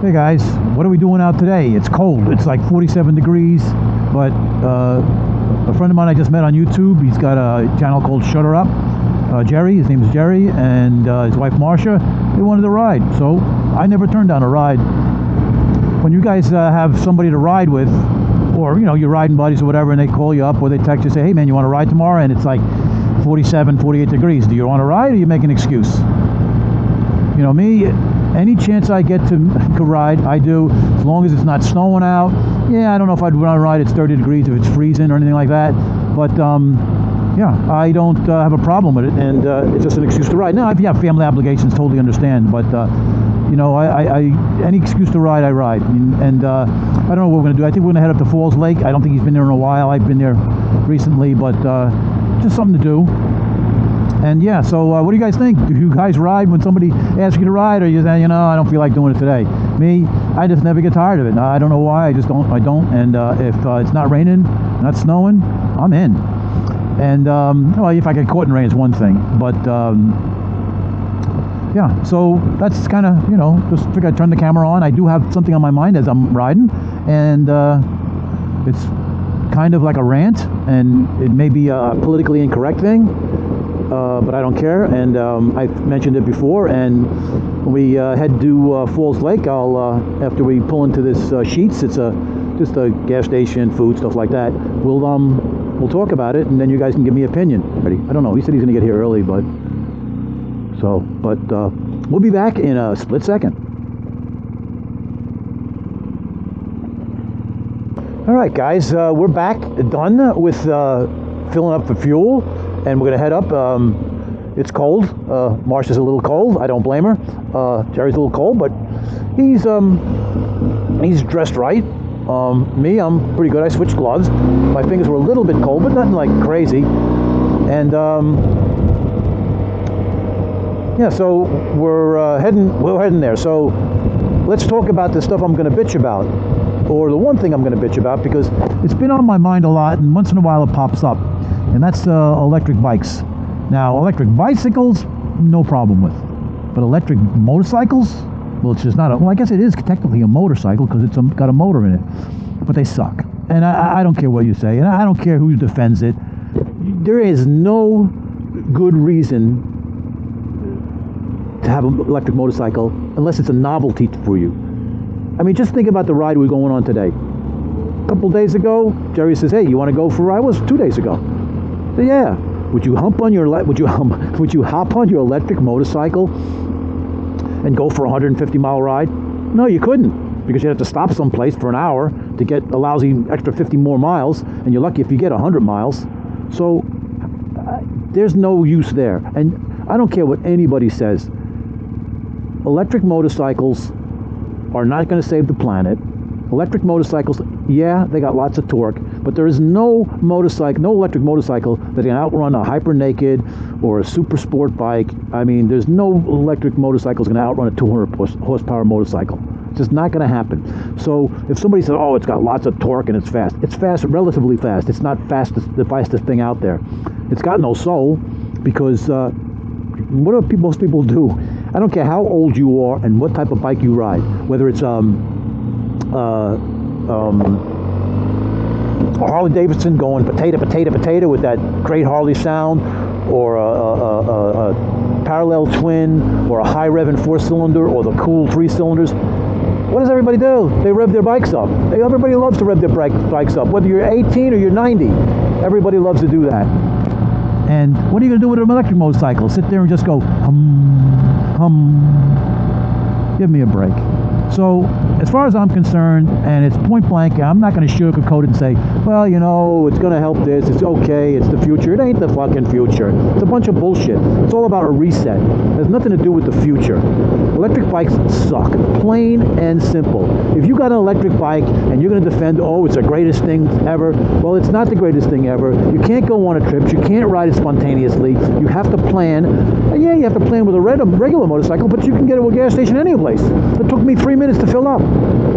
Hey guys, what are we doing out today? It's cold. It's like 47 degrees, but a friend of mine I just met on YouTube, he's got a channel called Shut Her Up. Jerry, his name is Jerry, and his wife Marcia, they wanted to ride. So I never turned down a ride. When you guys have somebody to ride with, or you know, you're riding buddies or whatever, and they call you up or they text you, say, hey man, you want to ride tomorrow? And it's like 47, 48 degrees. Do you want to ride, or you make an excuse? You know me, any chance I get to ride, I do, as long as it's not snowing out. Yeah, I don't know if I'd want to ride, it's 30 degrees, if it's freezing or anything like that. But yeah, I don't have a problem with it, and it's just an excuse to ride. Now, if you have family obligations, totally understand, but you know, I any excuse to ride, I ride. And I don't know what we're going to do. I think we're going to head up to Falls Lake. I don't think he's been there in a while. I've been there recently, but just something to do. And yeah, so what do you guys think? Do you guys ride when somebody asks you to ride, or you say, you know, I don't feel like doing it today? Me, I just never get tired of it. I don't know why. I don't. And if it's not raining, not snowing, I'm in. And well, if I get caught in rain, it's one thing. But yeah, so that's kind of, you know, just figure I'd turn the camera on. I do have something on my mind as I'm riding, and it's kind of like a rant, and it may be a politically incorrect thing. But I don't care, and I mentioned it before. And when we head to Falls Lake, I'll after we pull into this Sheets, it's just a gas station, food, stuff like that. We'll talk about it, and then you guys can give me an opinion. I don't know. He said he's going to get here early, but we'll be back in a split second. All right, guys, we're back, done with filling up for fuel. And we're going to head up. It's cold. Marcia's a little cold. I don't blame her. Jerry's a little cold, but he's dressed right. Me, I'm pretty good. I switched gloves. My fingers were a little bit cold, but nothing like crazy. And yeah, so we're heading there. So let's talk about the stuff I'm going to bitch about, or the one thing I'm going to bitch about, because it's been on my mind a lot, and once in a while it pops up. And that's electric bikes. Now, electric bicycles, no problem with. But electric motorcycles, well, it's just not a... Well, I guess it is technically a motorcycle because it's got a motor in it. But they suck. And I don't care what you say. And I don't care who defends it. There is no good reason to have an electric motorcycle unless it's a novelty for you. I mean, just think about the ride we're going on today. A couple days ago, Jerry says, hey, you want to go for a ride? It was 2 days ago. So yeah, would you hop on your electric motorcycle and go for a 150-mile ride? No, you couldn't, because you have to stop someplace for an hour to get a lousy extra 50 more miles, and you're lucky if you get 100 miles. So there's no use there. And I don't care what anybody says. Electric motorcycles are not going to save the planet. Electric motorcycles, yeah, they got lots of torque, but there is no electric motorcycle that can outrun a Hyper Naked or a super sport bike. I mean, there's no electric motorcycle going to outrun a 200 horsepower motorcycle. It's just not going to happen. So if somebody says, oh, it's got lots of torque and it's fast, relatively fast. It's not the fastest thing out there. It's got no soul, because what do most people do? I don't care how old you are and what type of bike you ride, whether it's a Harley Davidson going potato with that great Harley sound, or a parallel twin, or a high revving 4-cylinder, or the cool 3-cylinders. What does everybody do? They rev their bikes up. Everybody loves to rev their bikes up, whether you're 18 or you're 90. Everybody loves to do that. And what are you going to do with an electric motorcycle? Sit there and just go hum, hum. Give me a break. So, as far as I'm concerned, and it's point blank, I'm not going to sugarcoat it and say, well, you know, it's going to help this, it's okay, it's the future. It ain't the fucking future. It's a bunch of bullshit. It's all about a reset. It has nothing to do with the future. Electric bikes suck. Plain and simple. If you got an electric bike and you're going to defend, oh, it's the greatest thing ever, well, it's not the greatest thing ever. You can't go on a trip. You can't ride it spontaneously. You have to plan. Yeah, you have to plan with a regular motorcycle, but you can get it to a gas station any place. It took me 3 minutes to fill up.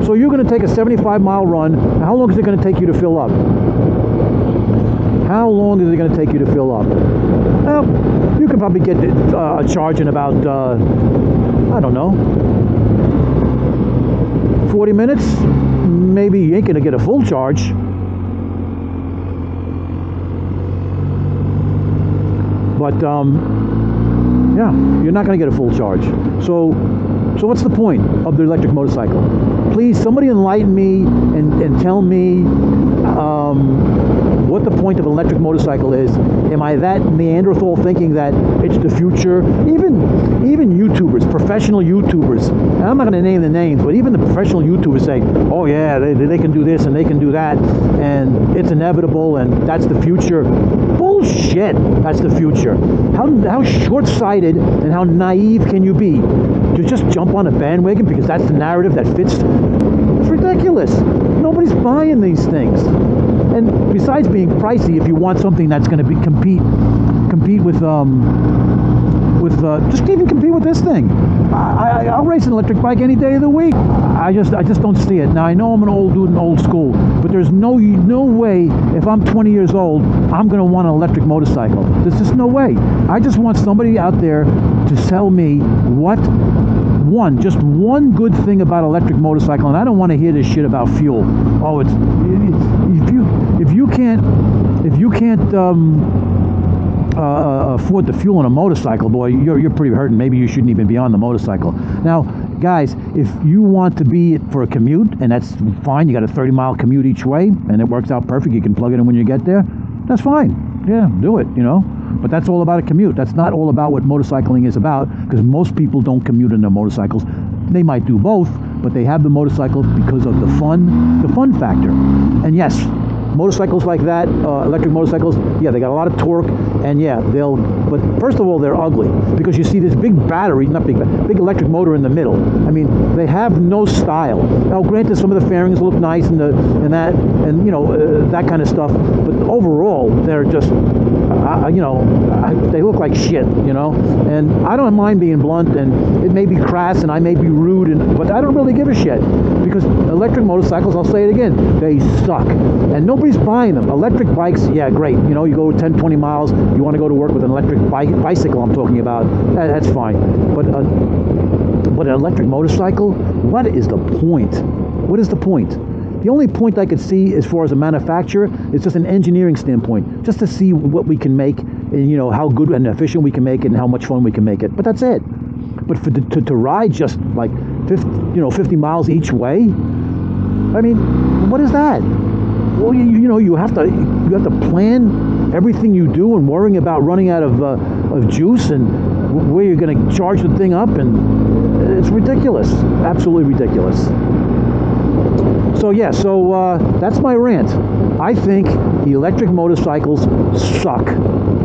So you're going to take a 75-mile run. How long is it going to take you to fill up? How long is it going to take you to fill up? Well, you could probably get a charge in about, I don't know, 40 minutes, maybe you ain't gonna get a full charge. But yeah, you're not gonna get a full charge. So what's the point of the electric motorcycle? Please, somebody enlighten me and tell me what the point of an electric motorcycle is. Am I that Neanderthal thinking that it's the future? Even YouTubers, professional YouTubers, and I'm not going to name the names, but even the professional YouTubers say, oh yeah, they can do this and they can do that, and it's inevitable, and that's the future. Bullshit, that's the future. How short-sighted and how naive can you be to just jump on a bandwagon because that's the narrative that fits? It's ridiculous. Nobody's buying these things. And besides being pricey, if you want something that's going to be compete with just even compete with this thing, I'll race an electric bike any day of the week. I just don't see it. Now I know I'm an old dude and old school, but there's no way if I'm 20 years old I'm going to want an electric motorcycle. There's just no way. I just want somebody out there to sell me just one good thing about electric motorcycle, and I don't want to hear this shit about fuel. Oh, if you can't afford the fuel on a motorcycle, boy, you're pretty hurting. Maybe you shouldn't even be on the motorcycle. Now, guys, if you want to be for a commute, and that's fine, you got a 30-mile commute each way, and it works out perfect. You can plug it in when you get there. That's fine. Yeah, do it. But that's all about a commute. That's not all about what motorcycling is about, because most people don't commute in their motorcycles. They might do both, but they have the motorcycle because of the fun factor. And yes, motorcycles like that, electric motorcycles, yeah, they got a lot of torque, and yeah, but first of all, they're ugly, because you see this big big electric motor in the middle. I mean, they have no style. Now, granted, some of the fairings look nice and that kind of stuff, but overall, they're just, they look like shit, and I don't mind being blunt, and it may be crass, and I may be rude, but I don't really give a shit, because electric motorcycles, I'll say it again, they suck, and nobody's buying them. Electric bikes, yeah, great. You go 10, 20 miles, you want to go to work with an electric bicycle I'm talking about, that's fine. But an electric motorcycle, what is the point? What is the point? The only point I could see as far as a manufacturer is just an engineering standpoint, just to see what we can make, and how good and efficient we can make it and how much fun we can make it. But that's it. But to ride just like 50 miles each way, I mean, what is that? Well, you have to plan everything you do, and worrying about running out of juice and where you're going to charge the thing up, and it's ridiculous, absolutely ridiculous. So yeah, that's my rant. I think electric motorcycles suck.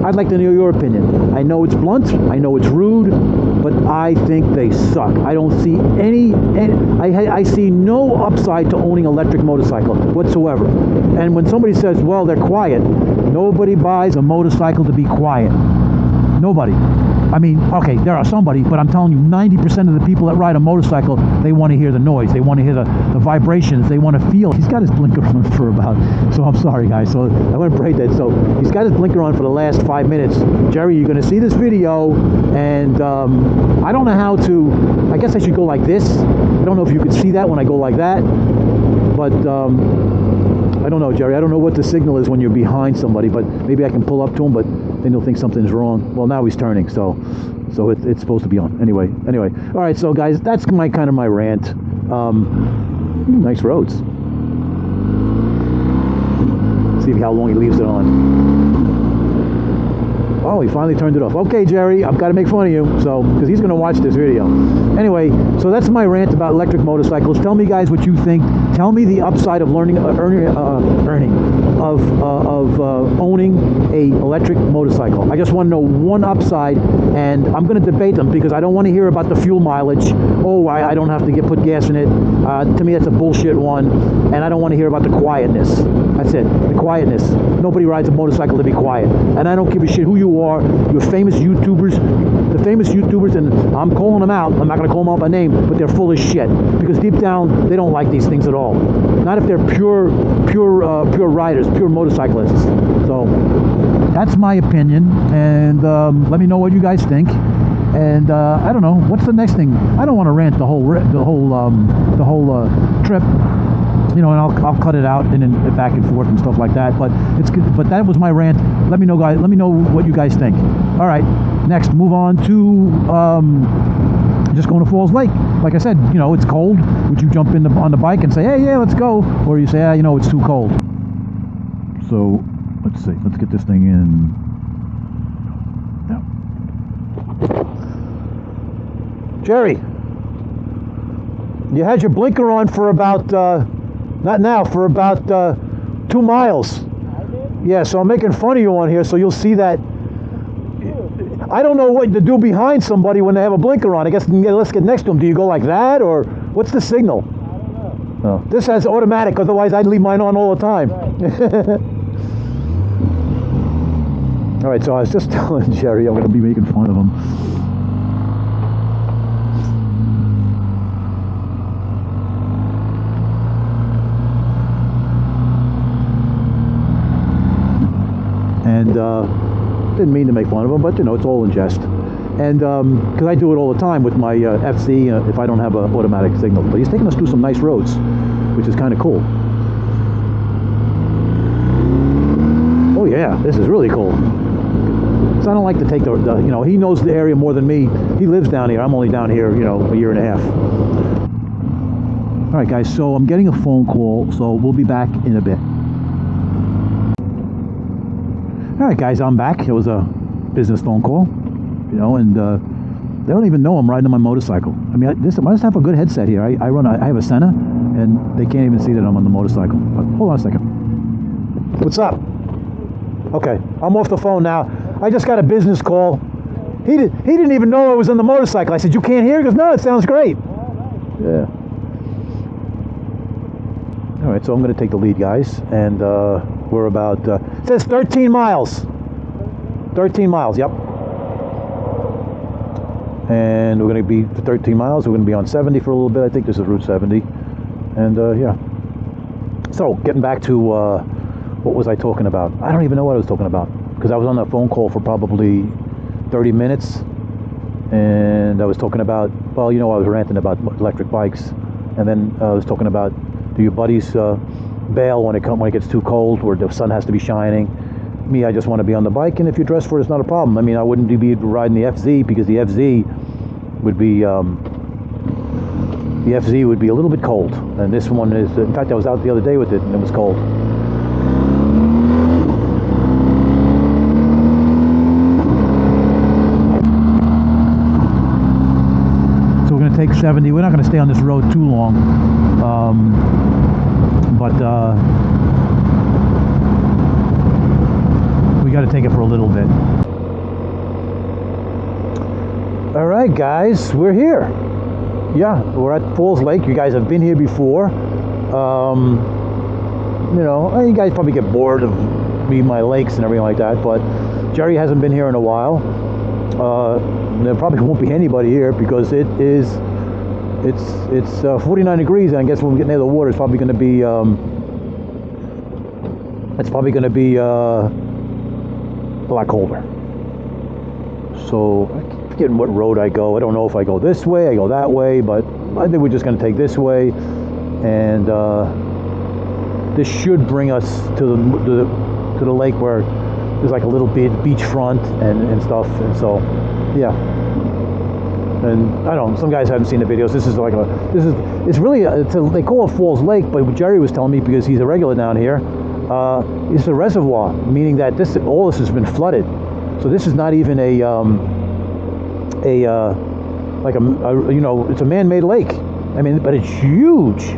I'd like to know your opinion. I know it's blunt, I know it's rude, but I think they suck. I don't see I see no upside to owning an electric motorcycle whatsoever. And when somebody says, well, they're quiet, nobody buys a motorcycle to be quiet. Nobody. I mean, okay, there are somebody, but I'm telling you, 90% of the people that ride a motorcycle, they want to hear the noise. They want to hear the vibrations. They want to feel. He's got his blinker on for about, so I'm sorry, guys. So I went to break that. So he's got his blinker on for the last 5 minutes. Jerry, you're going to see this video, and I don't know how to, I guess I should go like this. I don't know if you could see that when I go like that, but I don't know, Jerry. I don't know what the signal is when you're behind somebody, but maybe I can pull up to him, but then he'll think something's wrong. Well, now he's turning, so it's supposed to be on. Anyway. All right, so guys, that's my rant. Nice roads. See how long he leaves it on. Oh, he finally turned it off. Okay, Jerry, I've got to make fun of you, because he's going to watch this video. Anyway, so that's my rant about electric motorcycles. Tell me, guys, what you think. Tell me the upside of owning a electric motorcycle. I just want to know one upside, and I'm going to debate them, because I don't want to hear about the fuel mileage. Oh, I don't have to put gas in it. To me, that's a bullshit one, and I don't want to hear about the quietness. That's it, the quietness. Nobody rides a motorcycle to be quiet, and I don't give a shit who you are. You're famous YouTubers, and I'm calling them out. I'm not going to call them out by name, but they're full of shit, because deep down they don't like these things at all. Not if they're pure riders, pure motorcyclists. So that's my opinion, and let me know what you guys think. And I don't know what's the next thing. I don't want to rant the whole trip, you know, and I'll cut it out and then back and forth and stuff like that. But it's good. But that was my rant. Let me know, guys. Let me know what you guys think. All right, next, move on to just going to Falls Lake. Like I said, you know, it's cold. Would you jump in on the bike and say, hey, yeah, let's go, or you say, ah, you know, it's too cold? So let's see. Let's get this thing in. Jerry, you had your blinker on for about, not now, for about 2 miles. I did? Yeah, so I'm making fun of you on here, so you'll see that. I don't know what to do behind somebody when they have a blinker on. I guess let's get next to them. Do you go like that, or what's the signal? I don't know. Oh, this has automatic, otherwise I'd leave mine on all the time. Right. All right, so I was just telling Jerry I'm going to be making fun of him. And didn't mean to make fun of him, but you know, it's all in jest. And because I do it all the time with my FC if I don't have an automatic signal. But he's taking us through some nice roads, which is kind of cool. Oh yeah, this is really cool. So I don't like to take the you know, he knows the area more than me. He lives down here. I'm only down here, you know, a year and a half. All right, guys. So I'm getting a phone call, so we'll be back in a bit. All right, guys, I'm back. It was a business phone call, you know, and they don't even know I'm riding on my motorcycle. I mean, I just have a good headset here. I have a Senna, and they can't even see that I'm on the motorcycle. But hold on a second. What's up? Okay, I'm off the phone now. I just got a business call. He didn't even know I was on the motorcycle. I said, you can't hear? He goes, no, it sounds great. Yeah. All right, so I'm going to take the lead, guys, and we're about, it says 13 miles. 13 miles, yep. And we're going to be, for 13 miles, we're going to be on 70 for a little bit. I think this is Route 70. And, yeah. So, getting back to, what was I talking about? I don't even know what I was talking about. Because I was on that phone call for probably 30 minutes. And I was talking about, well, you know, I was ranting about electric bikes. And then I was talking about, do your buddies bail when it gets too cold, where the sun has to be shining? Me, I just want to be on the bike, and if you dress for it, it's not a problem. I mean, I wouldn't be riding the FZ, because the FZ would be a little bit cold, and this one is. In fact, I was out the other day with it, and it was cold. So we're going to take 70. We're not going to stay on this road too long. But we got to take it for a little bit. All right, guys, we're here. Yeah, we're at Falls Lake. You guys have been here before. You know, you guys probably get bored of me, my lakes and everything like that, but Jerry hasn't been here in a while. There probably won't be anybody here because it's 49 degrees, and I guess when we get near the water, it's probably going to be a lot colder. So I keep forgetting what road I go. I don't know if I go this way, I go that way, but I think we're just going to take this way, and this should bring us to the lake where there's like a little beach front and stuff, and so yeah. And I don't know, some guys haven't seen the videos. It's really, they call it Falls Lake, but what Jerry was telling me, because he's a regular down here, it's a reservoir, meaning that all this has been flooded. So this is not even you know, it's a man-made lake. I mean, but it's huge.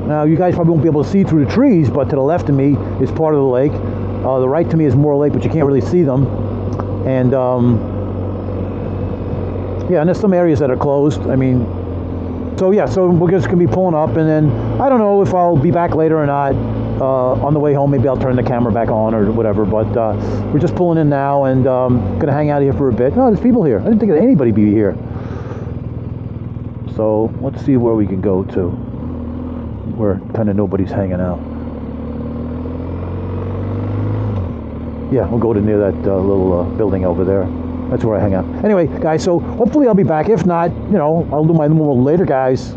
Now, you guys probably won't be able to see through the trees, but to the left of me is part of the lake. The right to me is more lake, but you can't really see them. And yeah, and there's some areas that are closed. I mean, so yeah, so we're just gonna be pulling up, and then I don't know if I'll be back later or not. On the way home, maybe I'll turn the camera back on or whatever, but we're just pulling in now, and gonna hang out here for a bit. Oh, there's people here. I didn't think that anybody be here. So let's see where we can go to, where kind of nobody's hanging out. Yeah, we'll go to near that little building over there. That's where I hang out. Anyway, guys, so hopefully I'll be back. If not, you know, I'll do my normal later, guys.